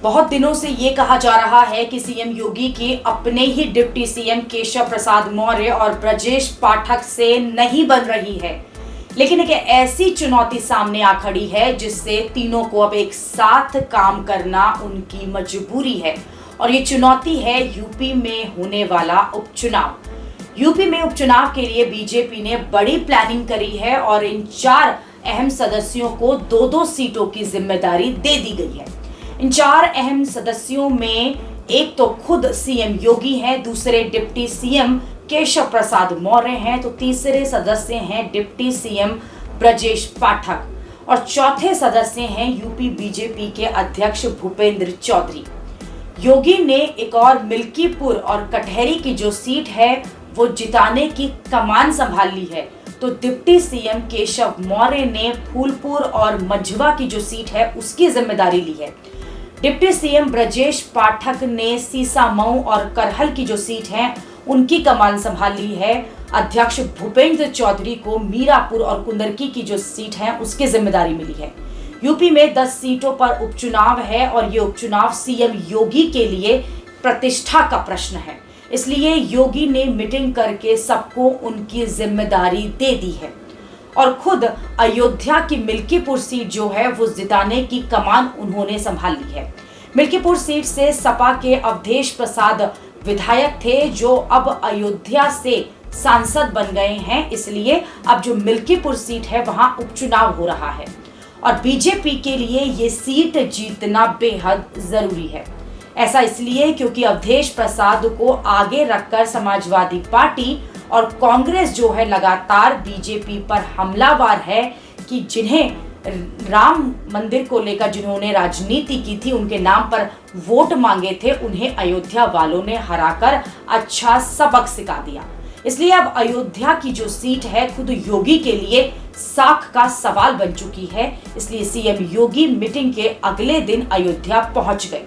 बहुत दिनों से ये कहा जा रहा है कि सीएम योगी के अपने ही डिप्टी सीएम केशव प्रसाद मौर्य और ब्रजेश पाठक से नहीं बन रही है, लेकिन एक ऐसी चुनौती सामने आ खड़ी है जिससे तीनों को अब एक साथ काम करना उनकी मजबूरी है। और ये चुनौती है यूपी में होने वाला उपचुनाव। यूपी में उपचुनाव के लिए बीजेपी ने बड़ी प्लानिंग करी है और इन 4 अहम सदस्यों को 2-2 सीटों की जिम्मेदारी दे दी गई है। इन 4 अहम सदस्यों में एक तो खुद सीएम योगी हैं, दूसरे डिप्टी सीएम केशव प्रसाद मौर्य हैं, तो तीसरे सदस्य हैं डिप्टी सीएम ब्रजेश पाठक और चौथे सदस्य हैं यूपी बीजेपी के अध्यक्ष भूपेंद्र चौधरी। योगी ने एक और मिल्कीपुर और कटहरी की जो सीट है वो जिताने की कमान संभाल ली है, तो डिप्टी सीएम केशव मौर्य ने फूलपुर और मझवा की जो सीट है उसकी जिम्मेदारी ली है। डिप्टी सीएम ब्रजेश पाठक ने सीसामऊ और करहल की जो सीट है उनकी कमान संभाल ली है। अध्यक्ष भूपेंद्र चौधरी को मीरापुर और कुंदरकी की जो सीट है उसकी जिम्मेदारी मिली है। यूपी में 10 सीटों पर उपचुनाव है और ये उपचुनाव सीएम योगी के लिए प्रतिष्ठा का प्रश्न है, इसलिए योगी ने मीटिंग करके सबको उनकी जिम्मेदारी दे दी है और खुद अयोध्या की मिल्कीपुर सीट जो है वो जिताने की कमान उन्होंने संभाल ली है। मिल्कीपुर सीट से सपा के अवधेश प्रसाद विधायक थे जो अब अयोध्या से सांसद बन गए हैं, इसलिए अब जो मिल्कीपुर सीट है वहां उपचुनाव हो रहा है और बीजेपी के लिए ये सीट जीतना बेहद जरूरी है। ऐसा इसलिए क्योंकि अवधेश प्रसाद को आगे रखकर समाजवादी पार्टी और कांग्रेस जो है लगातार बीजेपी पर हमलावर है कि जिन्हें राम मंदिर को लेकर जिन्होंने राजनीति की थी, उनके नाम पर वोट मांगे थे, उन्हें अयोध्या वालों ने हराकर अच्छा सबक सिखा दिया। इसलिए अब अयोध्या की जो सीट है खुद योगी के लिए साख का सवाल बन चुकी है, इसलिए सीएम योगी मीटिंग के अगले दिन अयोध्या पहुंच गए।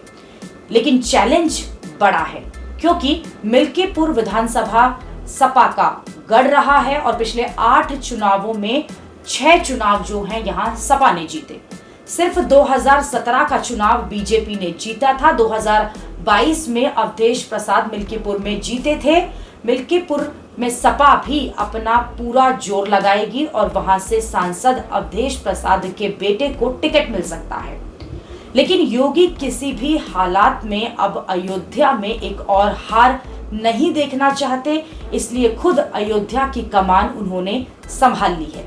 लेकिन चैलेंज बड़ा है क्योंकि मिल्कीपुर विधानसभा सपा का गढ़ रहा है और पिछले 8 चुनावों में 6 चुनाव जो हैं यहाँ सपा ने जीते। सिर्फ 2017 का चुनाव बीजेपी ने जीता था। 2022 में अवधेश प्रसाद मिल्कीपुर में जीते थे। मिल्कीपुर में सपा भी अपना पूरा जोर लगाएगी और वहां से सांसद अवधेश प्रसाद के बेटे को टिकट मिल सकता है। लेकिन योगी किसी भी हालात में अब अयोध्या में एक और हार नहीं देखना चाहते, इसलिए खुद अयोध्या की कमान उन्होंने संभाल ली है।